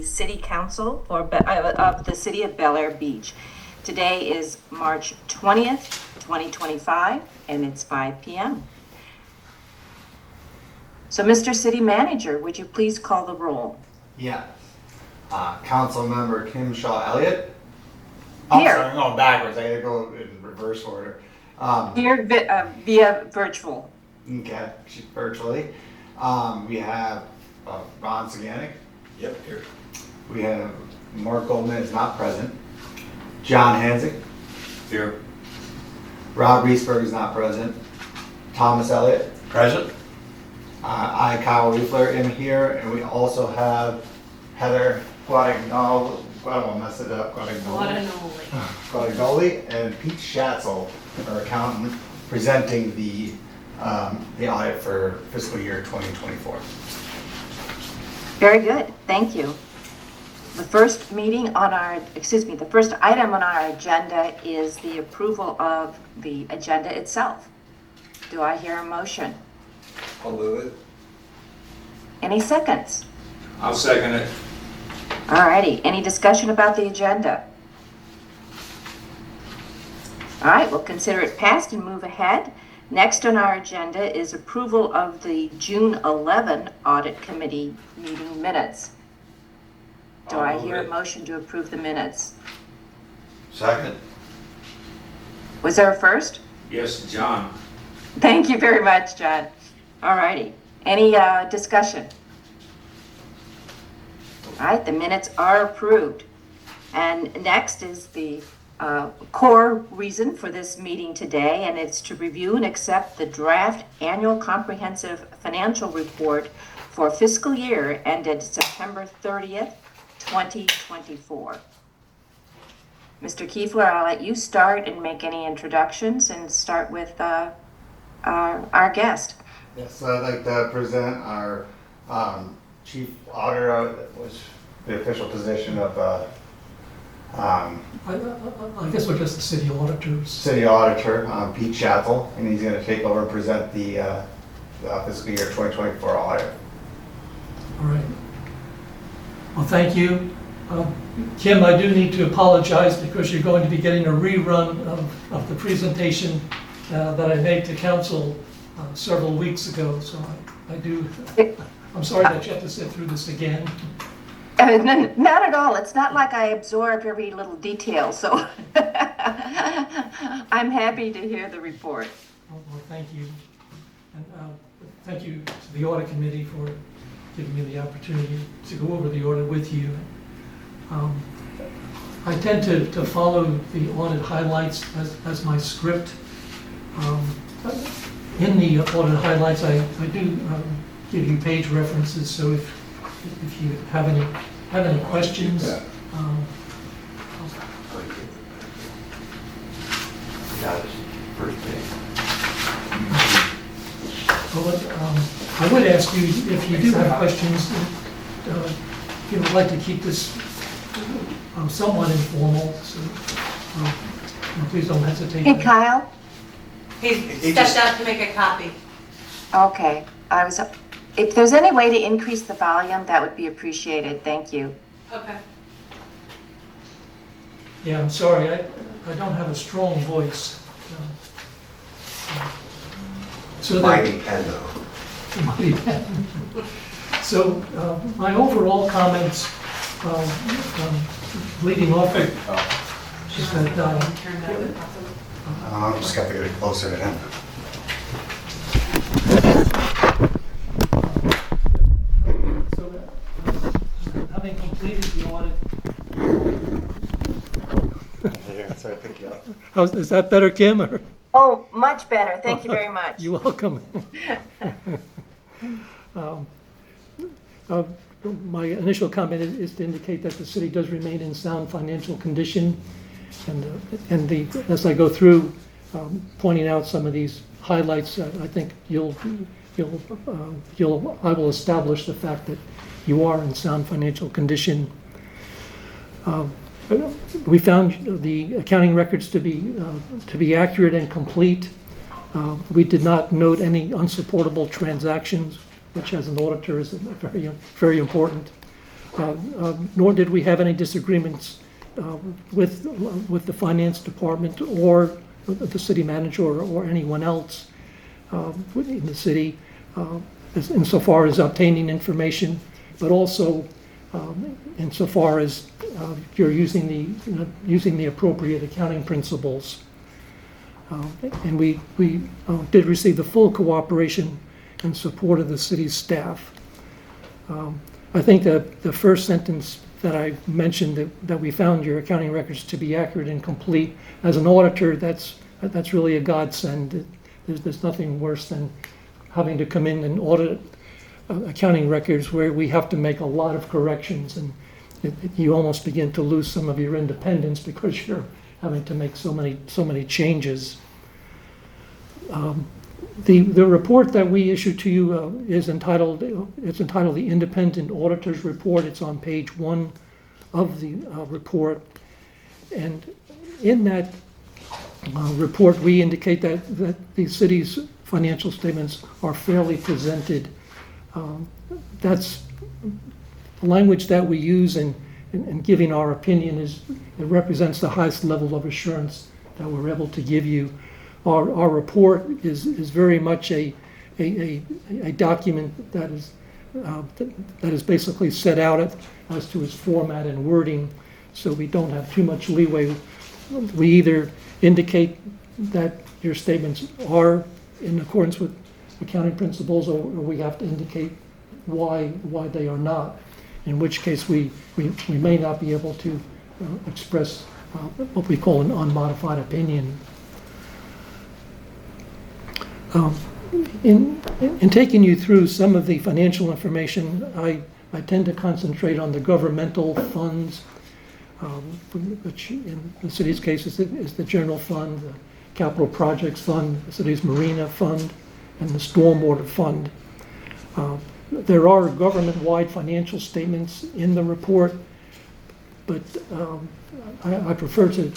City Council of the City of Bel Air Beach. Today is March 20th, 2025, and it's 5 p.m. So, Mr. City Manager, would you please call the roll? Yeah. Council Member Kim Shaw Elliott. Here. Sorry, I'm going backwards. I gotta go in reverse order. Here via virtual. Okay, virtually. We have Ron Saganic. Yep, here. We have Mark Goldman is not present. John Hanzik. Here. Rob Reesberg is not present. Thomas Elliott. Present. I, Kyle Riefler, am here, and we also have Heather Guadagnoli. I don't want to mess it up. Guadagnoli and Pete Schatzel, our accountant, presenting the audit for fiscal year 2024. Very good, thank you. The first item on our agenda is the approval of the agenda itself. Do I hear a motion? I'll move it. Any seconds? I'll second it. Alrighty, any discussion about the agenda? All right, we'll consider it passed and move ahead. Next on our agenda is approval of the June 11 Audit Committee meeting minutes. Do I hear a motion to approve the minutes? Second. Was there a first? Yes, John. Thank you very much, John. All righty. Any discussion? All right, the minutes are approved. And next is the core reason for this meeting today, and it's to review and accept the draft annual comprehensive financial report for fiscal year ended September 30th, 2024. Mr. Kiefler, I'll let you start and make any introductions and start with our guest. Yes, so I'd like to present our chief auditor, which the official position of I guess we're just the city auditors. city auditor, Pete Schatzel, and he's going to take over and present the fiscal year 2024 audit. All right. Well, thank you. Kim, I do need to apologize because you're going to be getting a rerun of the presentation that I made to council several weeks ago. So I'm sorry that you have to sit through this again. Not at all. It's not like I absorb every little detail, so I'm happy to hear the report. Well, thank you. And thank you to the audit committee for giving me the opportunity to go over the audit with you. I tend to follow the audit highlights as my script. In the audit highlights, I do give you page references, so if you have any questions, First page. I would ask you, if you do have questions, if you would like to keep this somewhat informal, so please don't hesitate. Hey, Kyle? He stepped out to make a copy. Okay. If there's any way to increase the volume, that would be appreciated. Thank you. Okay. Yeah, I'm sorry, I don't have a strong voice. So Mighty pen though. So my overall comments, leading off is that I just got to get closer to him. having completed the audit. So I pick you up. Is that better, Kim? Or? Oh, much better. Thank you very much. You're welcome. My initial comment is to indicate that the city does remain in sound financial condition, and as I go through pointing out some of these highlights, I think I will establish the fact that you are in sound financial condition. We found the accounting records to be accurate and complete. We did not note any unsupportable transactions, which as an auditor is very, very important. nor did we have any disagreements with the finance department or the city manager or anyone else in the city insofar as obtaining information, but also insofar as you're using the appropriate accounting principles. And we did receive the full cooperation and support of the city's staff. I think that the first sentence that I mentioned, that we found your accounting records to be accurate and complete, as an auditor, that's really a godsend. There's nothing worse than having to come in and audit accounting records where we have to make a lot of corrections, and you almost begin to lose some of your independence because you're having to make so many changes. The report that we issued to you is entitled the Independent Auditor's Report. It's on page 1 of the report, and in that report we indicate that the city's financial statements are fairly presented. That's the language that we use in giving our opinion. It represents the highest level of assurance that we're able to give you. Our report is very much a document that is basically set out as to its format and wording, so we don't have too much leeway. We either indicate that your statements are in accordance with accounting principles, or we have to indicate why they are not, in which case we may not be able to express what we call an unmodified opinion. In taking you through some of the financial information, I tend to concentrate on the governmental funds, which in the city's case is the general fund, the capital projects fund, the city's marina fund, and the stormwater fund. There are government-wide financial statements in the report, but I prefer to.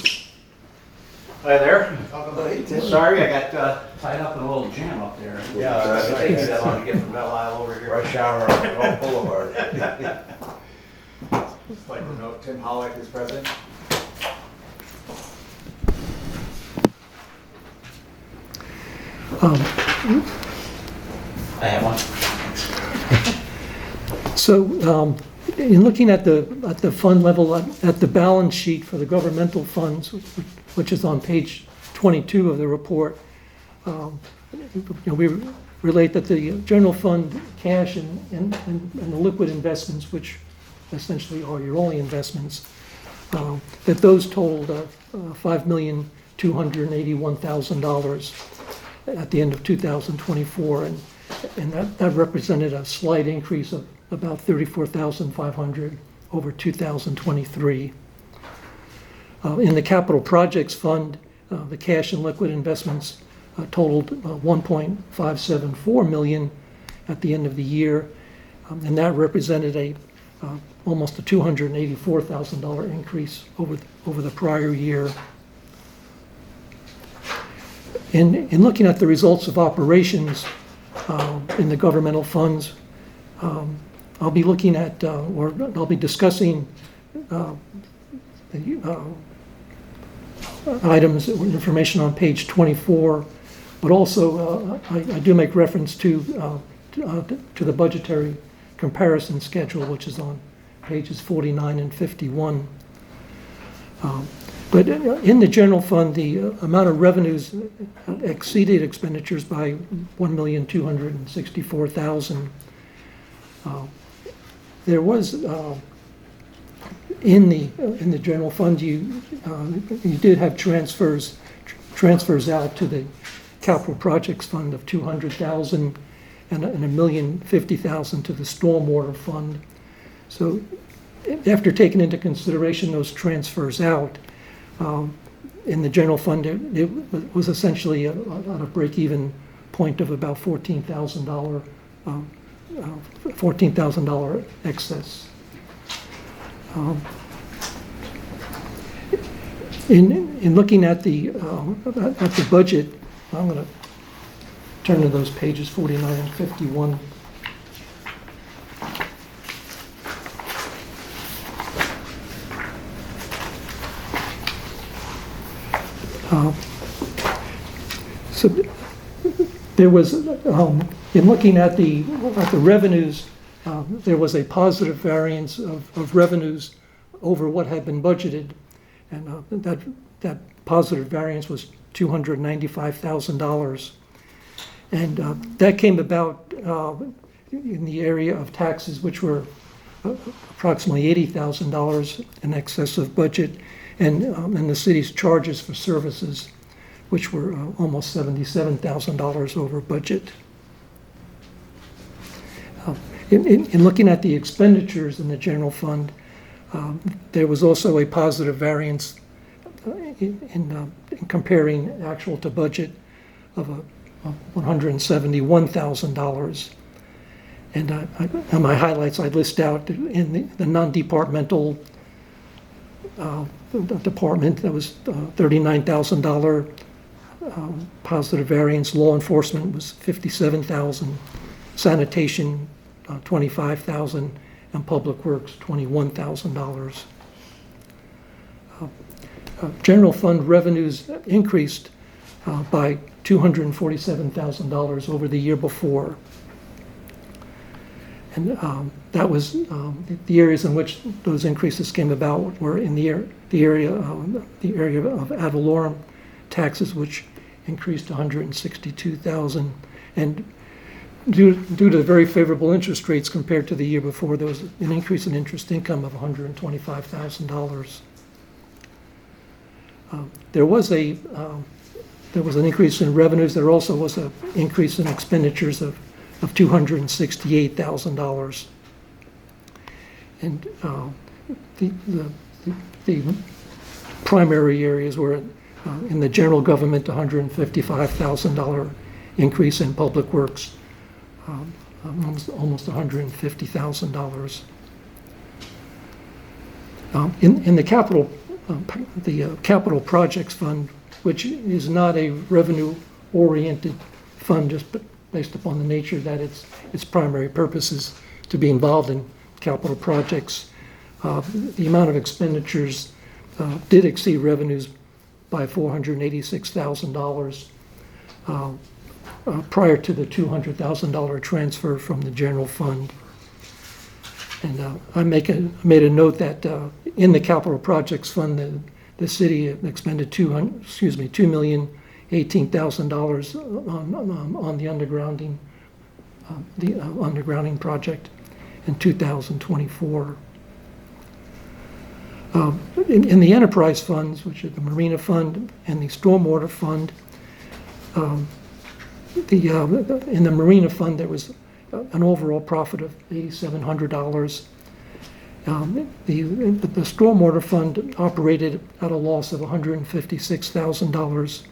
Hi there. Hey, Tim. Sorry, I got tied up in a little jam up there. Yeah, it takes that long to get from Belle Isle over here. Rush hour on Oak Boulevard. Just like to note, Tim Hollick is present. I have one. So, in looking at the fund level, at the balance sheet for the governmental funds, which is on page 22 of the report, we relate that the general fund cash and the liquid investments, which essentially are your only investments, that those totaled $5,281,000 at the end of 2024, and that represented a slight increase of about $34,500 over 2023. In the capital projects fund, the cash and liquid investments totaled $1.574 million at the end of the year, and that represented almost a $284,000 increase over the prior year. In looking at the results of operations in the governmental funds, I'll be looking at, or I'll be discussing items, information on page 24, but also I do make reference to the budgetary comparison schedule, which is on pages 49 and 51. But in the general fund, the amount of revenues exceeded expenditures by $1,264,000. There was in the general fund, you did have transfers out to the capital projects fund of $200,000 and $1,050,000 to the stormwater fund. So after taking into consideration those transfers out, in the general fund, it was essentially on a break-even point of about $14,000 excess. In looking at the budget, I'm going to turn to those pages 49 and 51. So there was, in looking at the revenues, there was a positive variance of revenues over what had been budgeted. And that positive variance was $295,000. And that came about in the area of taxes, which were approximately $80,000 in excess of budget, and the city's charges for services, which were almost $77,000 over budget. In looking at the expenditures in the general fund, there was also a positive variance in comparing actual to budget of $171,000. And on my highlights, I list out in the non-departmental department, that was $39,000 positive variance. Law enforcement was $57,000, sanitation $25,000, and public works $21,000. General fund revenues increased by $247,000 over the year before. And that was the areas in which those increases came about were in the area of ad valorem taxes, which increased to $162,000, and due to the very favorable interest rates compared to the year before, there was an increase in interest income of $125,000. There was an increase in revenues. There also was an increase in expenditures of $268,000. And the primary areas were in the general government, $155,000 increase in public works, almost $150,000. In the capital projects fund, which is not a revenue-oriented fund, just based upon the nature that its primary purpose is to be involved in capital projects. The amount of expenditures did exceed revenues by $486,000 prior to the $200,000 transfer from the general fund. And I made a note that in the capital projects fund, the city expended $2,018,000 on the undergrounding project in 2024. In the enterprise funds, which are the Marina Fund and the Stormwater Fund, in the Marina Fund there was an overall profit of $8,700. The Stormwater Fund operated at a loss of $156,000,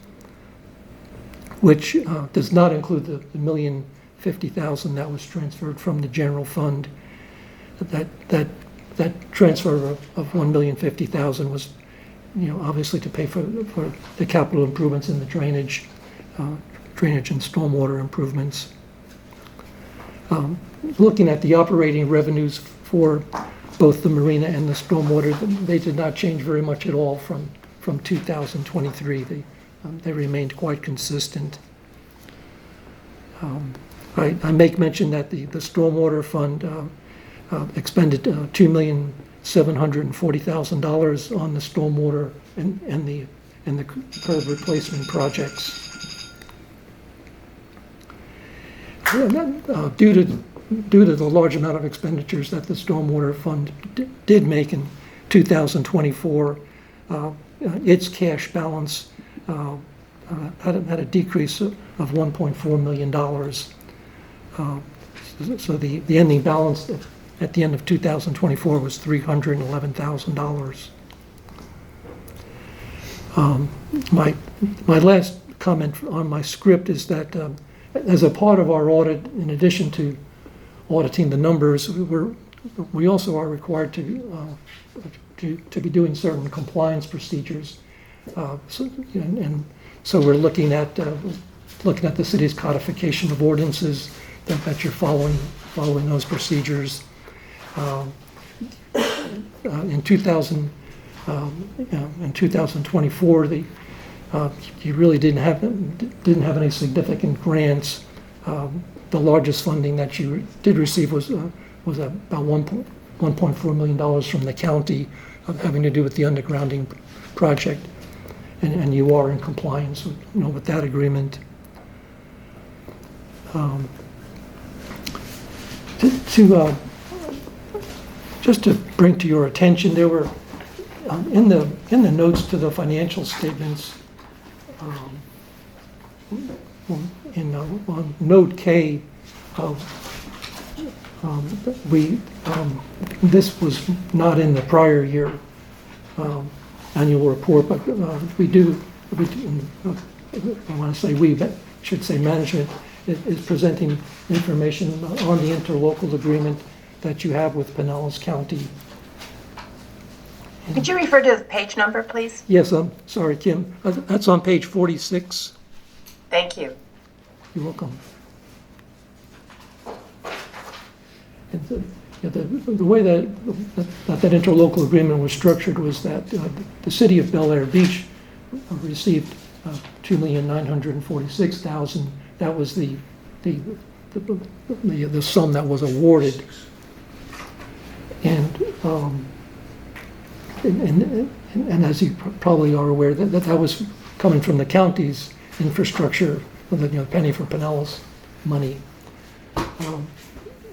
which does not include the $1,050,000 that was transferred from the general fund. That transfer of $1,050,000 was, obviously to pay for the capital improvements in the drainage and stormwater improvements. Looking at the operating revenues for both the marina and the stormwater, they did not change very much at all from 2023. They remained quite consistent. I make mention that the stormwater fund expended $2,740,000 on the stormwater and the curb replacement projects. Due to the large amount of expenditures that the stormwater fund did make in 2024, its cash balance had a decrease of $1.4 million. So the ending balance at the end of 2024 was $311,000. My last comment on my script is that as a part of our audit, in addition to auditing the numbers, we also are required to be doing certain compliance procedures. So we're looking at the city's codification of ordinances, that you're following those procedures. In 2024, you really didn't have any significant grants. The largest funding that you did receive was about $1.4 million from the county, having to do with the undergrounding project, and you are in compliance with that agreement. Just to bring to your attention, there were in the notes to the financial statements, on note K, this was not in the prior year annual report, but I want to say should say management is presenting information on the interlocal agreement that you have with Pinellas County. Could you refer to the page number, please? Yes, I'm sorry, Kim. That's on page 46. Thank you. You're welcome. And the way that interlocal agreement was structured was that the city of Bel Air Beach received $2,946,000. That was the sum that was awarded, and as you probably are aware, that was coming from the county's infrastructure, the penny for Pinellas money.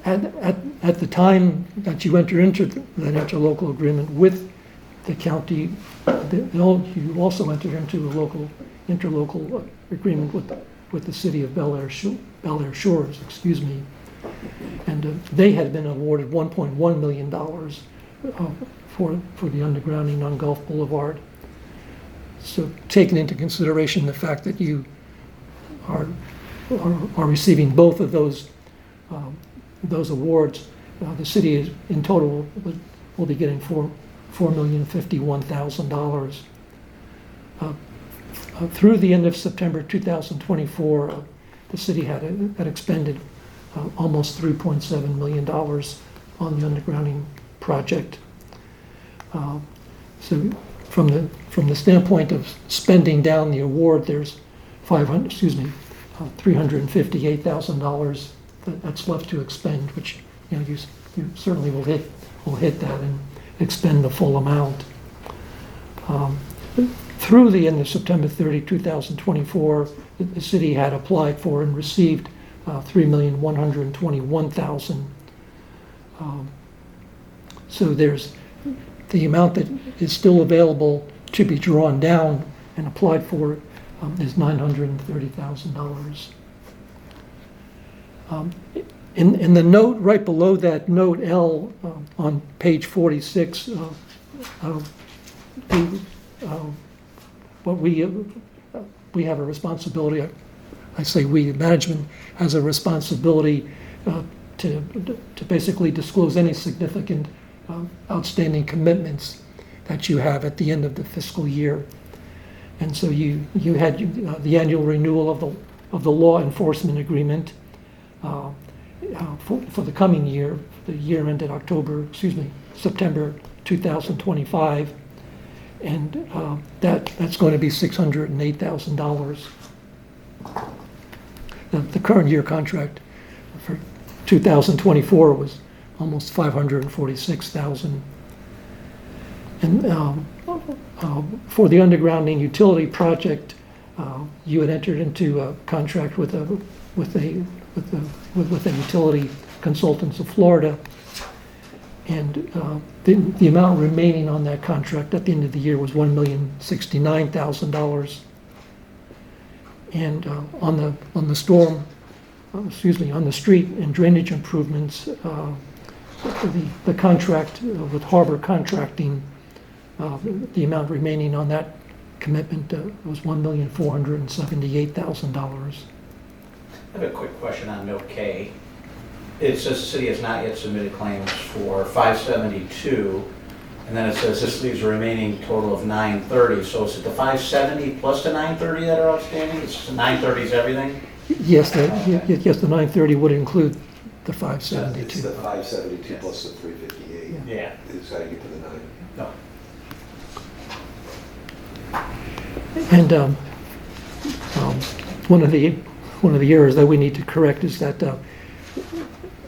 At the time that you enter into that interlocal agreement with the county, you also entered into a interlocal agreement with the city of Bel Air Shores, and they had been awarded $1.1 million for the undergrounding on Gulf Boulevard. So taking into consideration the fact that you are receiving both of those awards, the city is, in total will be getting $4,051,000. Through the end of September 2024, the city had expended almost $3.7 million on the undergrounding project. So from the standpoint of spending down the award, there's $358,000 that's left to expend, which you certainly will hit that and expend the full amount. Through the end of September 30, 2024, the city had applied for and received $3,121,000. So there's the amount that is still available to be drawn down and applied for is $930,000. In the note right below that, note L on page 46, what we have a responsibility. I say we, management has a responsibility to basically disclose any significant outstanding commitments that you have at the end of the fiscal year. And so you had the annual renewal of the law enforcement agreement for the coming year. The year ended September 2025, and that's going to be $608,000. The current year contract for 2024 was almost $546,000. And for the undergrounding utility project, you had entered into a contract with a utility consultants of Florida, and the amount remaining on that contract at the end of the year was $1,069,000. And on the street and drainage improvements, the contract with Harbor Contracting, the amount remaining on that commitment was $1,478,000. I have a quick question on note K. It says the city has not yet submitted claims for 572, and then it says this leaves a remaining total of 930. So is it the 570 plus the 930 that are outstanding? It's the 930 is everything? Yes, the 930 would include the It's 572. the 572 plus the 358. Yeah. It's got to get to the 9. No. And one of the errors that we need to correct is that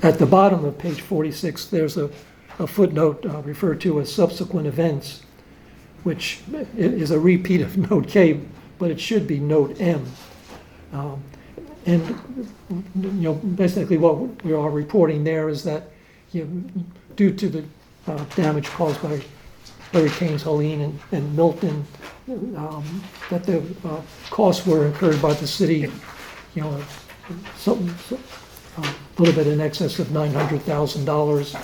at the bottom of page 46, there's a footnote referred to as subsequent events, which is a repeat of note K, but it should be note M. And basically what we are reporting there is that due to the damage caused by Hurricanes Helene and Milton, that the costs were incurred by the city, a little bit in excess of $900,000,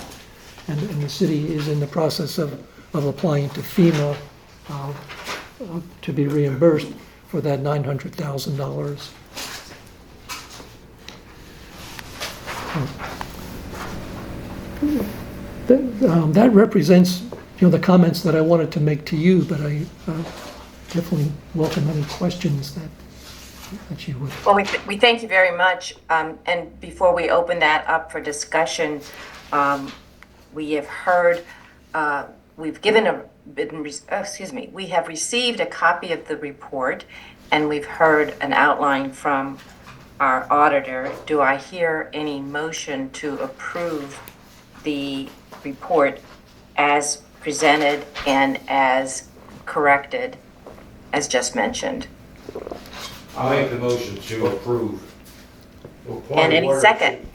and the city is in the process of applying to FEMA to be reimbursed for that $900,000. That represents, the comments that I wanted to make to you, but I definitely welcome any questions that you would. Well, we thank you very much. And before we open that up for discussion, we have heard, we have received a copy of the report, and we've heard an outline from our auditor. Do I hear any motion to approve the report as presented and as corrected, as just mentioned? I'll make the motion to approve. And any second?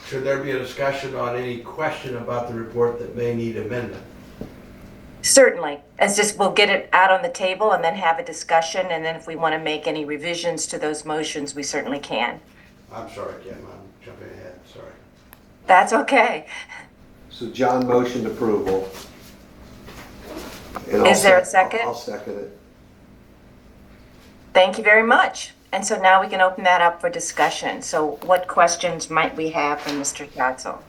Should there be a discussion on any question about the report that may need amendment? Certainly. We'll get it out on the table and then have a discussion, and then if we want to make any revisions to those motions, we certainly can. I'm sorry, Kim, I'm jumping ahead, sorry. That's okay. So John motioned approval. And Is there a second? I'll second it. Thank you very much. And so now we can open that up for discussion. So what questions might we have from Mr. Schatzel?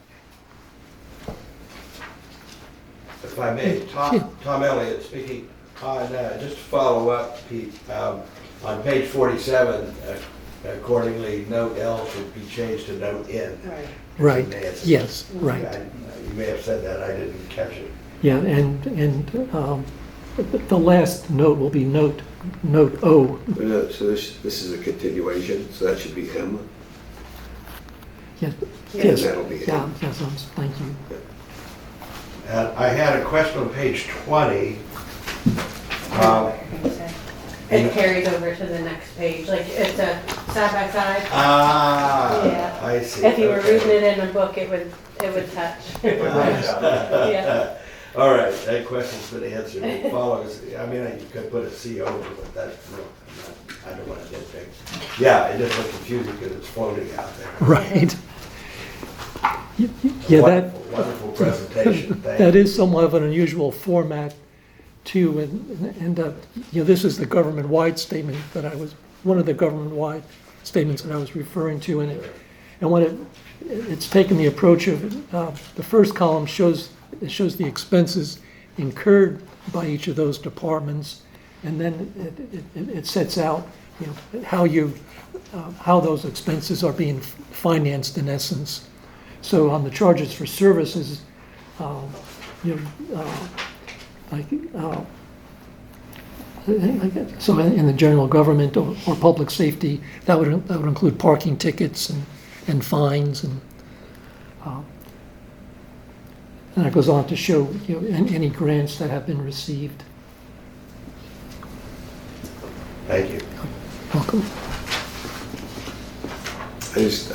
If I may, Tom Elliott speaking. Just to follow up, Pete, on page 47, accordingly, note L should be changed to note N. Right, Nancy. yes, right. You may have said that, I didn't catch it. Yeah, and the last note will be note O. So this is a continuation, so that should be M. Yes, And yes, that'll be yeah, M. yes, thank you. And I had a question on page 20. It carries over to the next page, like it's a side by side. Yeah. I see. If you were Okay. reading it in a book, it would touch. Yeah. All right, that question's been answered. It follows, I mean, you could put a C over, but that's, no, I don't want to nitpick. Yeah, it just looked confusing because it's floating out there. Right. Yeah, that, Wonderful presentation, thank that you. is somewhat of an unusual format too, and this is the government-wide statement that one of the government-wide statements that I was referring to, and it's taken the approach of, the first column shows the expenses incurred by each of those departments, and then it sets out, how those expenses are being financed in essence. So on the charges for services, so in the general government or public safety, that would include parking tickets and fines, and it goes on to show any grants that have been received. Thank you. Welcome. I just,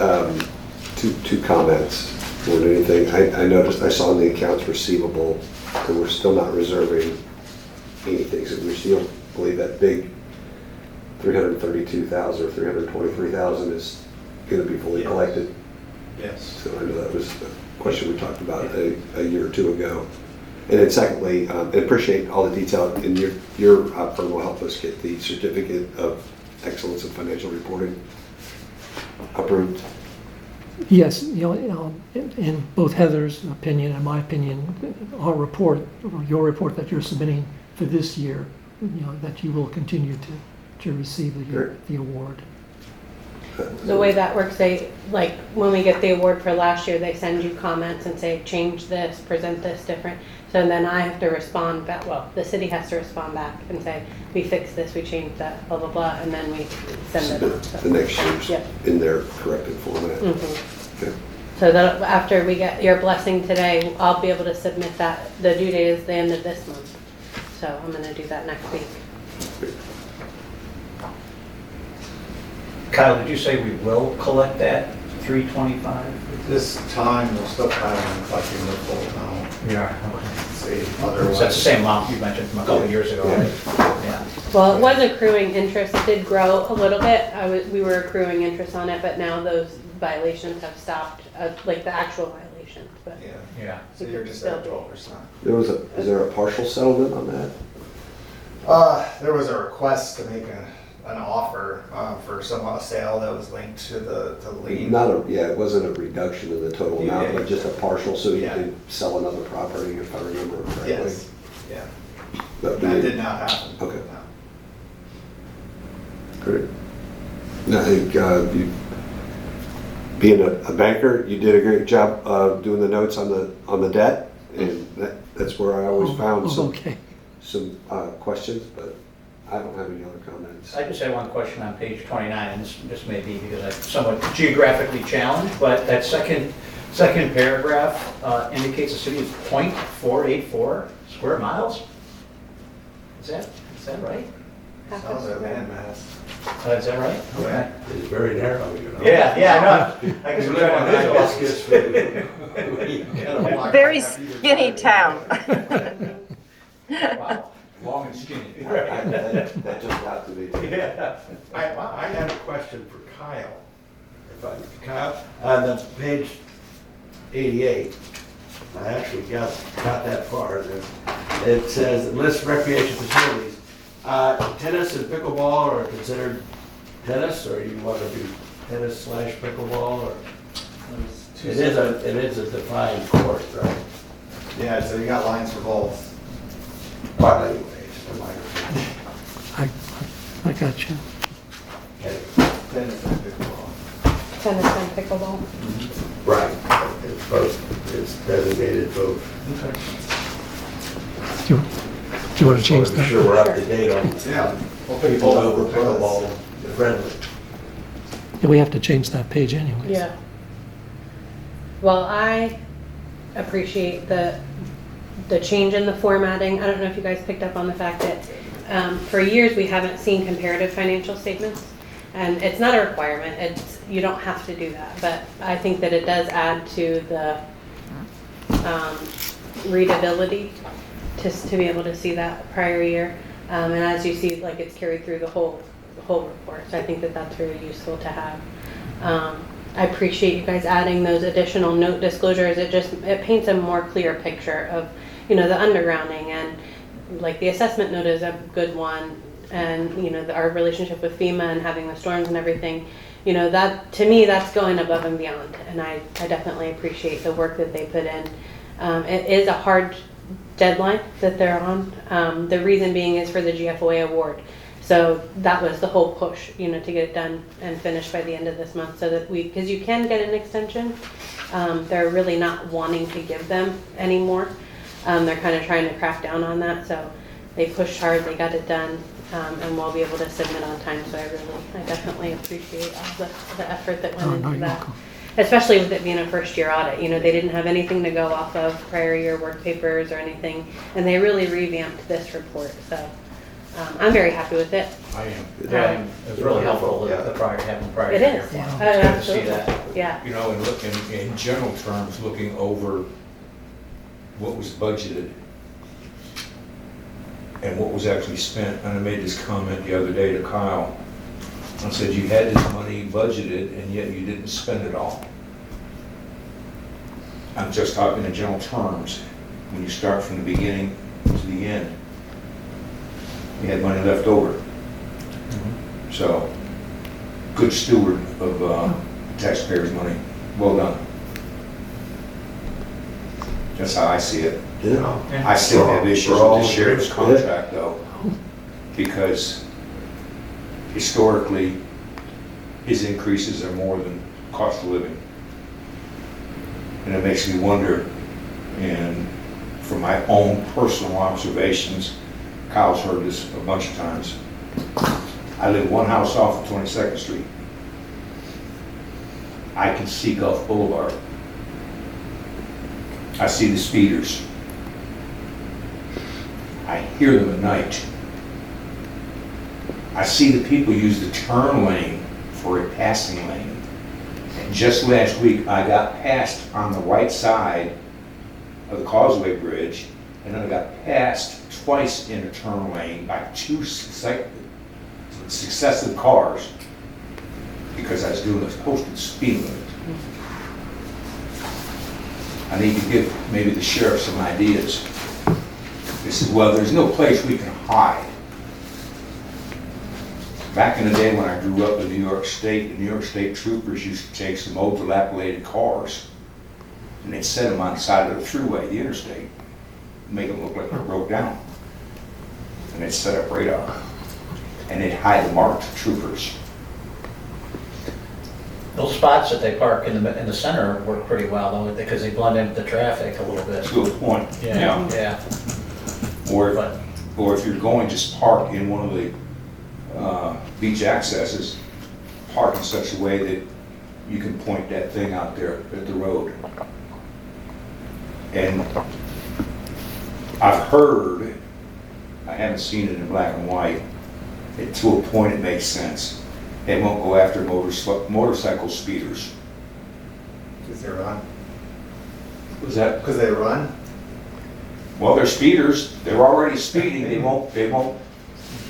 two comments more than anything. I noticed, I saw in the accounts receivable that we're still not reserving anything, so we still believe that big $332,000 or $323,000 is gonna be fully Yes. collected. Yes. So I know that was a question we talked about a year or two ago. And then secondly, I appreciate all the detail, and your firm will help us get the certificate of excellence in financial reporting approved. Yes, in both Heather's opinion and my opinion, our report, or your report that you're submitting for this year, that you will continue to receive the award. The way that works, they, like, when we get the award for last year, they send you comments and say, change this, present this different. So then I have to respond back, well, the city has to respond back and say, we fixed this, we changed that, blah, blah, blah, and then we send it on. Submit the next year's Yep. in their corrected format. Mhm. Okay. So that after we get your blessing today, I'll be able to submit that. The due date is the end of this month. So I'm gonna do that next week. Kyle, did you say we will collect that 325? This time, we're still planning on collecting the full amount. Yeah. See, So otherwise. that's the same amount you mentioned from a couple of years ago, right? Yeah. Well, it was accruing interest. It did grow a little bit. We were accruing interest on it, but now those violations have stopped, like the actual violations, but. Yeah, Yeah. so you're just at 12%. Is there a partial settlement on that? There was a request to make an offer for a sale that was linked to the lien. It wasn't a reduction in the total amount, Yeah. but just a partial, so you Yeah. could sell another property, if I remember correctly. Yes, yeah. But That did not happen. Okay. No. Great. No, I think you, being a banker, you did a great job doing the notes on the debt, and that's where I always found some Okay. questions, but I don't have any other comments. I just had one question on page 29, and this may be because I'm somewhat geographically challenged, but that second paragraph indicates the city is .484 square miles? Is that right? Sounds like landmass. Is that right? Okay. It's very narrow, you know. Yeah, I know. I guess You we're live on trying to hibiscus visualize. food. Very skinny town. Wow. Long and skinny. That jumped out to me. Yeah. I had a question for Kyle. Kyle, on the page 88, I actually got that far. It says, list recreation facilities. Tennis and pickleball are considered tennis, or you want to do tennis / pickleball, or? It is a defined court, right? Yeah, so you got lines for both. But anyways, I got you. Tennis and pickleball. Tennis and pickleball. right, it's both, it's designated both. Do you want to change I'm that? sure we're up to date on Yeah. people over pickleball friendly. Yeah, we have to change that page anyways. Yeah. Well, I appreciate the change in the formatting. I don't know if you guys picked up on the fact that for years we haven't seen comparative financial statements. And it's not a requirement, you don't have to do that, but I think that it does add to the readability to be able to see that prior year. And as you see, like it's carried through the whole report, so I think that that's really useful to have. I appreciate you guys adding those additional note disclosures. It paints a more clear picture of, the undergrounding, and like the assessment note is a good one, and our relationship with FEMA and having the storms and everything. That to me, that's going above and beyond, and I definitely appreciate the work that they put in. It is a hard deadline that they're on. The reason being is for the GFOA award. So that was the whole push, to get it done and finished by the end of this month, so that because you can get an extension, they're really not wanting to give them anymore. They're kind of trying to crack down on that, so they pushed hard, they got it done, and we'll be able to submit on time. So I definitely appreciate all the effort that went Oh, no, into you're that. welcome. Especially with it being a first year audit, they didn't have anything to go off of, prior year work papers or anything, and they really revamped this report, so I'm very happy with it. I am. Yeah, it was really helpful, Yeah. having the prior. It year. is, Yeah. It's good to see absolutely, that. yeah. You know, in general terms, looking over what was budgeted and what was actually spent, and I made this comment the other day to Kyle. I said, you had this money budgeted and yet you didn't spend it all. I'm just talking in general terms. When you start from the beginning to the end, you had money left over. So, good steward of taxpayers' money. Well done. That's how I see it. Yeah. I still have issues For all with the sheriff's the- contract though, because historically, his increases are more than cost of living. And it makes me wonder, and from my own personal observations, Kyle's heard this a bunch of times. I live one house off of 22nd Street. I can see Gulf Boulevard. I see the speeders. I hear them at night. I see the people use the turn lane for a passing lane. And just last week, I got passed on the right side of the Causeway Bridge, and then I got passed twice in a turn lane by two successive cars because I was doing the posted speed limit. I need to give maybe the sheriff some ideas. This is, well, there's no place we can hide. Back in the day when I grew up in New York State, the New York State troopers used to take some old dilapidated cars and they'd set them on the side of the thruway, the interstate, make them look like they broke down. And they'd set up radar and they'd hide the marked troopers. Those spots that they park in the center work pretty well though, because they blend into the traffic a little bit. To a point. Yeah. Or if you're going, just park in one of the beach accesses, park in such a way that you can point that thing out there at the road. And I've heard, I haven't seen it in black and white, that to a point it makes sense. They won't go after motorcycle speeders. Because they run. Was that? Because they run? Well, they're speeders. They're already speeding. They won't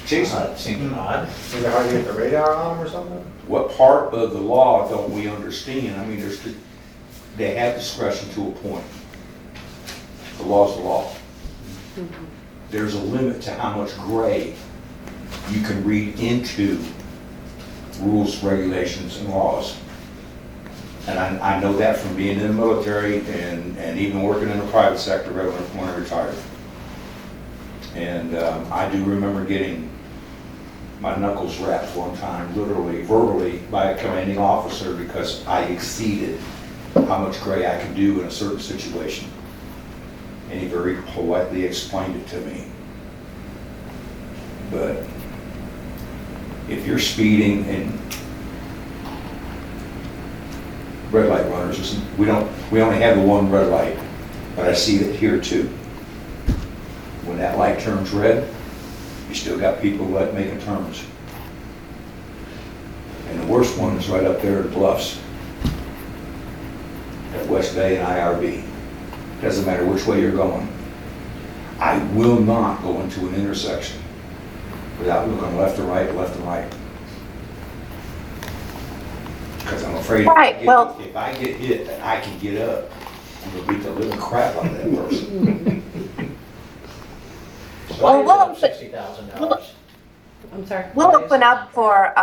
chase them. It seems odd. Is it hard to get the radar on them or something? What part of the law don't we understand? I mean, they have discretion to a point. The law's the law. There's a limit to how much gray you can read into rules, regulations, and laws. And I know that from being in the military and even working in the private sector right when I retired. And I do remember getting my knuckles rapped one time, literally, verbally, by a commanding officer because I exceeded how much gray I could do in a certain situation. And he very politely explained it to me. But if you're speeding and red light runners, we only have the one red light, but I see it here too. When that light turns red, you still got people making turns. And the worst one is right up there at Bluffs, at West Bay and IRB. Doesn't matter which way you're going. I will not go into an intersection without looking left or right, left and right. Because I'm afraid if I get hit and I can get up, I'm going to beat the living crap out of that person. Well, we'll $60,000. I'm sorry. We'll open up for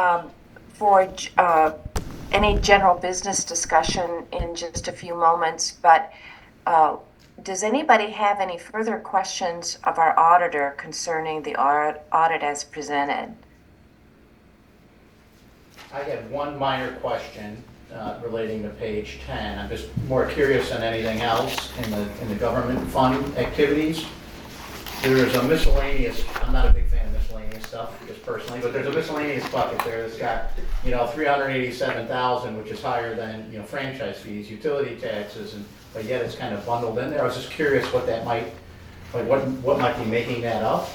any general business discussion in just a few moments, but does anybody have any further questions of our auditor concerning the audit as presented? I had one minor question relating to page 10. I'm just more curious than anything else in the government fund activities. There's a miscellaneous, I'm not a big fan of miscellaneous stuff, just personally, but there's a miscellaneous bucket there that's got, $387,000, which is higher than, franchise fees, utility taxes, but yet it's kind of bundled in there. I was just curious what that might, what might be making that up?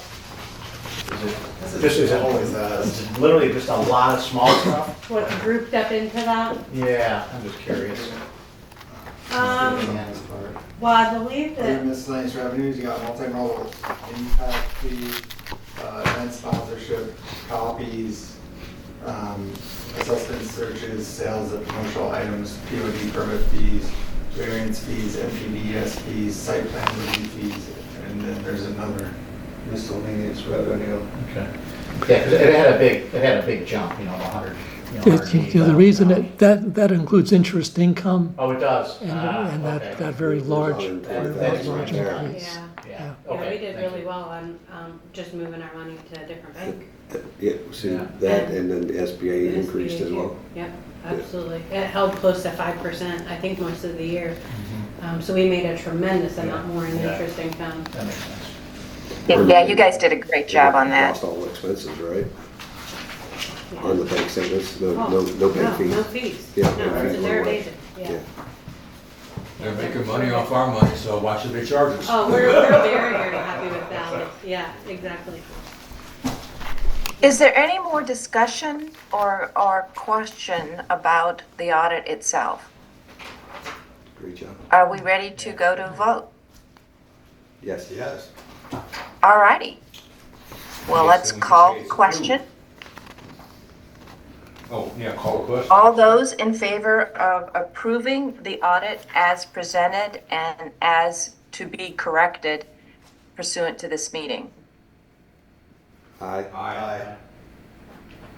Is it literally just a lot of small stuff? What's grouped up into that? Yeah, I'm just curious. Well, I believe Other that, miscellaneous revenues, you got multimodal impact fee, event sponsorship, copies, assessment searches, sales of promotional items, POD permit fees, variance fees, MPDS fees, site plan review fees, and then there's another miscellaneous revenue. Okay. Yeah, because it had a big jump, 100, The reason that includes interest income Oh, it does? and Okay. that very large, That is large right there. increase. Yeah. Yeah, Yeah, okay. we did thank really you. well on just moving our money to a different bank. Yeah, see, Yeah. that and then the SBA increased as well. Yep, absolutely. It held close to 5%, I think, most of the year. Mhm. So we made a tremendous amount more in Yeah. interest income. That makes sense. Yeah, you guys did a great job on that. Lost all expenses, right? Yeah. On the bank statements, no Oh, bank fees. No fees. Yeah, No, no it's fees. they're amazing, yeah. Yeah. They're making money off our money, so why should they charge us? Oh, we're very, very happy with that. Yeah, exactly. Is there any more discussion or question about the audit itself? Great job. Are we ready to go to vote? Yes. Yes. All righty. Well, Yes, let's then we can call say it's question. Oh, yeah, call a question. All those in favor of approving the audit as presented and as to be corrected pursuant to this meeting? Aye. Aye.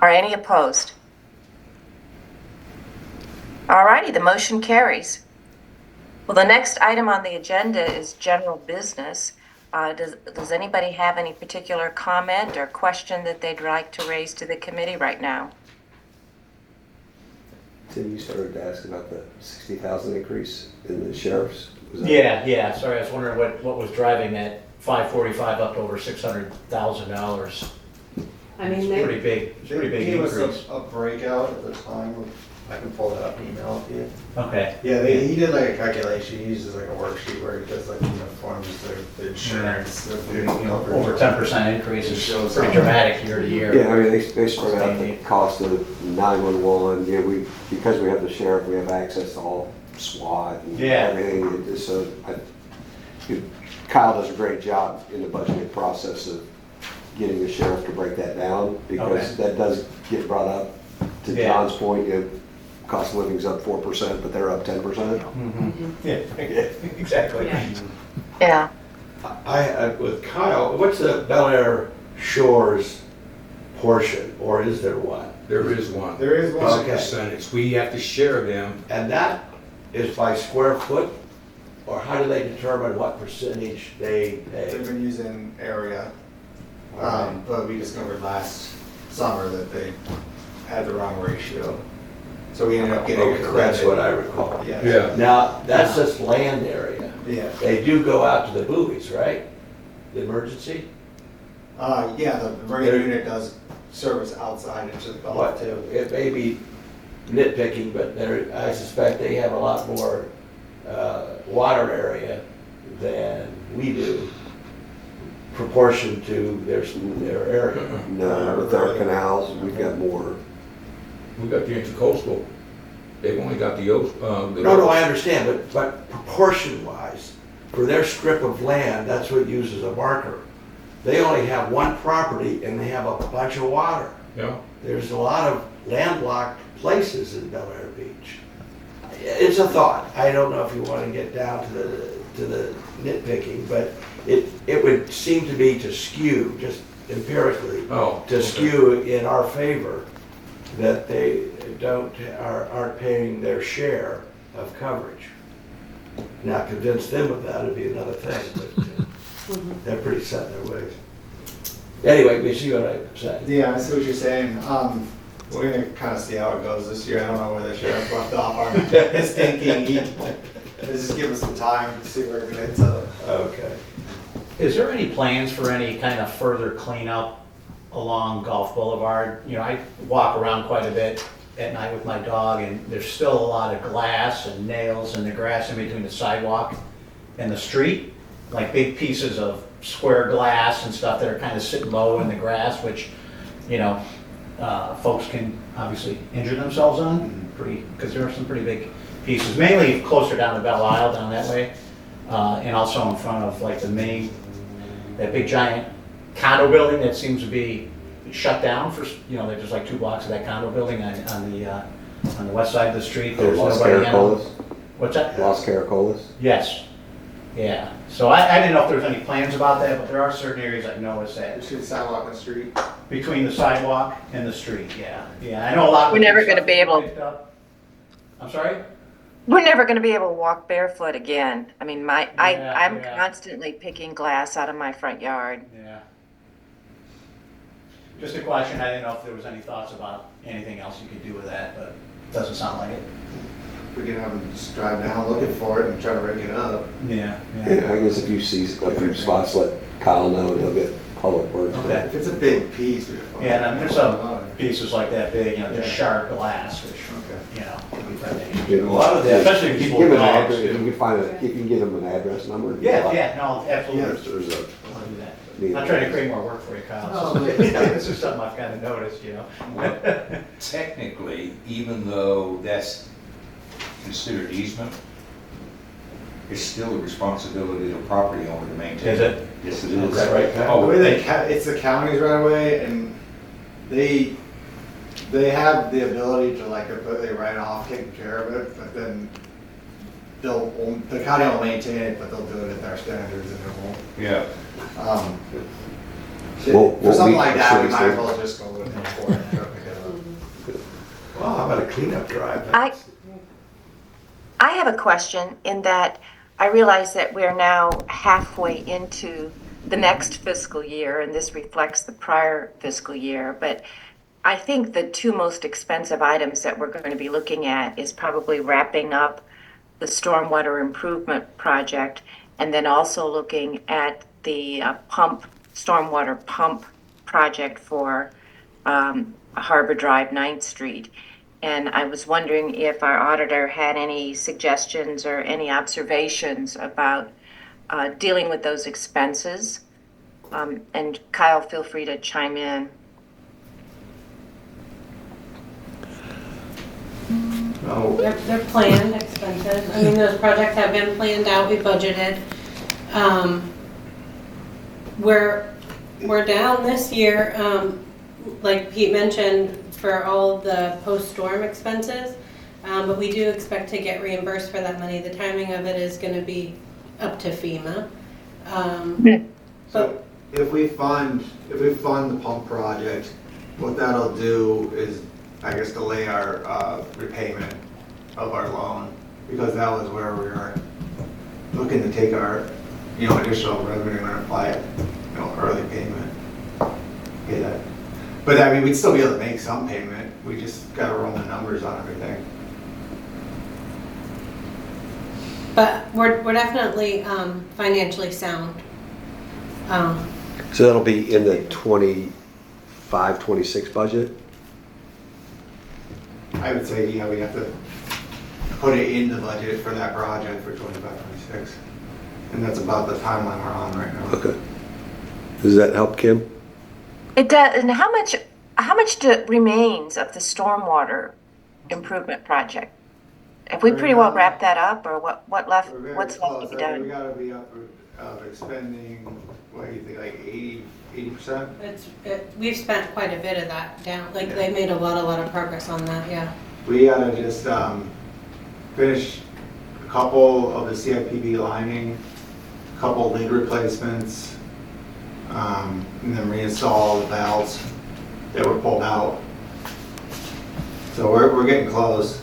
Are any opposed? All righty, the motion carries. Well, the next item on the agenda is general business. Does anybody have any particular comment or question that they'd like to raise to the committee right now? Tim, you started to ask about the 60,000 increase in the sheriff's? Was that- Yeah, sorry, I was wondering what was driving that 545 up to over $600,000. I mean, It's they, pretty big, it's a pretty big They gave us increase. a breakout at the time. I can pull that up and email it to you. Okay, Yeah, he did like a calculation. He uses like a worksheet where he does like uniforms, the insurance, the vehicle coverage. over 10% increase It is shows pretty up. dramatic year to year. Yeah, I mean, they spread out the cost of 911, because we have the sheriff, we have access to all SWAT and Yeah. everything. So Kyle does a great job in the budgeting process of getting the sheriff to break that down, because Okay. that does get brought up. To Yeah. John's point, cost of living's up 4%, but they're up 10%. Mhm. Yeah, exactly. yeah. Yeah. With Kyle, what's the Bel Air Shores portion, or is there one? There is one. There is one. It's a Okay. percentage. We have to share them. And that is by square foot? Or how do they determine what percentage they They've pay? been using area, Alright. but we discovered last summer that they had the wrong ratio. So we ended up getting a Okay, credit. that's what I recall. Yeah. Yeah. Now, that's just land area. Yeah. They do go out to the buoys, right? The emergency? Yeah, the marine unit does service outside into the Gulf What, too. it may be nitpicking, but I suspect they have a lot more water area than we do, proportion to their area. No, with our canals, we've got more. We got the intercoastal. They've only got the, No, I understand, but proportion-wise, for their strip of land, that's what uses a marker. They only have one property and they have a bunch of water. Yeah. There's a lot of landlocked places in Bel Air Beach. It's a thought. I don't know if you want to get down to the nitpicking, but it would seem to me to skew, just empirically, Oh. to skew in our favor that they aren't paying their share of coverage. Now, convince them of that would be another thing, but they're pretty set in their ways. Anyway, you see what I'm saying? Yeah, I see what you're saying. We're gonna kind of see how it goes this year. I don't know where the sheriff left off on his thinking. Just give us some time to see where it gets to. Okay. Is there any plans for any kind of further cleanup along Gulf Boulevard? You know, I walk around quite a bit at night with my dog, and there's still a lot of glass and nails in the grass in between the sidewalk and the street, like big pieces of square glass and stuff that are kind of sitting low in the grass, which, you know, folks can obviously injure themselves on, because there are some pretty big pieces, mainly closer down the Belle Isle, down that way, and also in front of like that big giant condo building that seems to be shut down for, you know, there's like 2 blocks of that condo building on the west side of the street. There's Los nobody in them. Caracolas. What's that? Los Caracolas. Yes. Yeah, so I didn't know if there was any plans about that, but there are certain areas I've noticed that Between sidewalk and street. between the sidewalk and the street, yeah. Yeah, I know a lot of. We're the never stuff gonna be able- picked up. I'm sorry? We're never gonna be able to walk barefoot again. I mean, I'm Yeah. constantly picking glass out of my front yard. Yeah. Just a question, I didn't know if there was any thoughts about anything else you could do with that, but it doesn't sound like it. We can have them just drive down looking for it and try to rig it up. Yeah, Yeah, I guess if you see a few spots, let Kyle know and he'll get public works. Okay. If it's a big piece, we can find Yeah, and I mean, there's some it. pieces like that big, just Yeah. sharp glass, which, Okay. can be quite dangerous. You know, A lot of that- Especially if people Give with an dogs address, if you too. can find if you can give them an address number. Yeah, no, absolutely. There's a, I'll do that. Not trying to create more work for you, Kyle. Oh, so- please. This is something I've kind of noticed, Technically, even though that's considered easement, it's still the responsibility of the property owner to maintain. Is it? Yes, it Is is. that right, Kyle? The Oh, way it's the county's right away, and they have the ability to like completely write off taking care of it, but then the county will maintain it, but they'll do it at their standards and it won't. yeah. For something like that, we Won't might as be well just go with it for it and go pick it up. Well, how about a cleanup drive? I have a question in that I realize that we're now halfway into the next fiscal year, and this reflects the prior fiscal year, but I think the two most expensive items that we're going to be looking at is probably wrapping up the stormwater improvement project, and then also looking at the stormwater pump project for Harbor Drive, 9th Street. And I was wondering if our auditor had any suggestions or any observations about dealing with those expenses. And Kyle, feel free to chime in. No, They're planned expenses. I mean, those projects have been planned out, we budgeted. We're down this year, like Pete mentioned, for all of the post-storm expenses. But we do expect to get reimbursed for that money. The timing of it is gonna be up to FEMA. so if we fund the pump project, what that'll do is, I guess, delay our repayment of our loan, because that was where we were looking to take our, additional revenue and apply it, early payment. Pay that. But I mean, we'd still be able to make some payment, we just gotta run the numbers on everything. But we're definitely financially sound. So that'll be in the 25, 26 budget? I would say, yeah, we have to put it in the budget for that project for 25, 26. And that's about the timeline we're on right now. Okay. Does that help, Kim? It does. And how much remains of the stormwater improvement project? Have we pretty well wrapped that up, or what's We're left very to close. be I mean, we done? gotta be up of expending, what do you think, like 80%? We've spent quite a bit of that down, like they made a lot of progress on that, yeah. We gotta just finish a couple of the CIPB lining, a couple lid replacements, and then reinstall the valves that were pulled out. So we're getting close.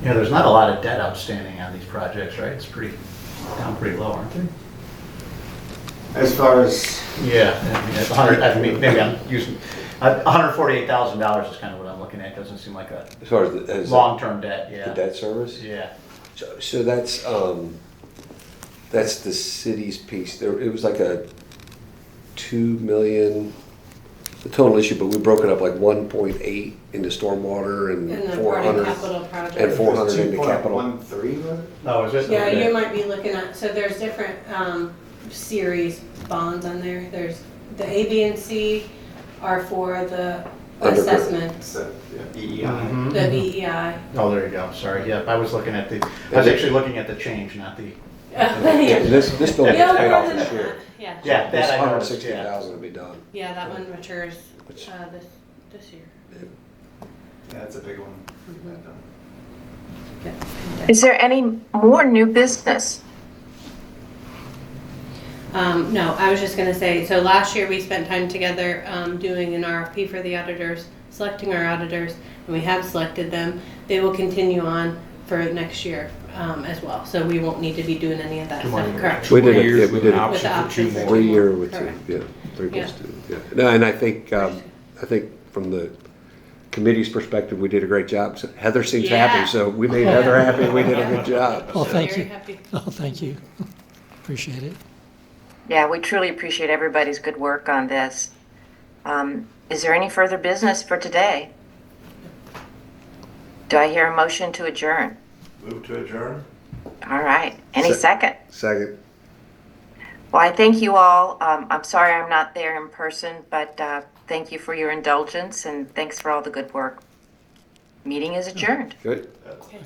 Yeah, there's not a lot of debt outstanding on these projects, right? It's down pretty low, aren't they? As far as, Yeah, I mean, at 100, maybe I'm using, $148,000 is kind of what I'm looking at, doesn't seem like a As far as long-term debt, the yeah. debt service? Yeah, So that's the city's piece. It was like a 2 million, the total issue, but we broke it up like 1.8 into stormwater and And then part of 400. capital project. And 400 into capital. 2.13, was it? no, is it? Yeah, Okay. you might be looking at, so there's different series bonds on there. There's the A, B, and C are for the Underground. assessments, So, yeah, EEI. Mhm. the VEI. Oh, there you go, sorry, yeah, I was actually looking at the change, not the, Yeah, this building Yeah, is paid off more than this year. that. Yeah, yeah, This that I noticed, yeah. 160,000 will be done. yeah, that one matures Which- this year. Yeah, that's a big one. Yeah. Is there any more new business? No, I was just gonna say, so last year we spent time together, doing an RFP for the auditors, selecting our auditors, and we have selected them. They will continue on for next year, as well, so we won't need to be doing any of that stuff, correct? We did it, years yeah, we with did an it. option With the for two option for more. 3 year with two, Correct. yeah, 3 plus Yeah. 2, yeah. No, and I think from the committee's perspective, we did a great job. So Heather seems Yeah. happy, so we made Heather happy, we did a good job. Well, thank Very you. happy. Oh, thank you. Appreciate it. Yeah, we truly appreciate everybody's good work on this. Is there any further business for today? Do I hear a motion to adjourn? Move to adjourn? All right, any second? Second. Well, I thank you all. I'm sorry I'm not there in person, but thank you for your indulgence and thanks for all the good work. Meeting is adjourned. Good.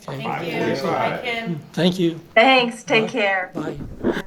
Thank you. Bye, Kim. Thank you. Thanks, take Bye. care. Bye.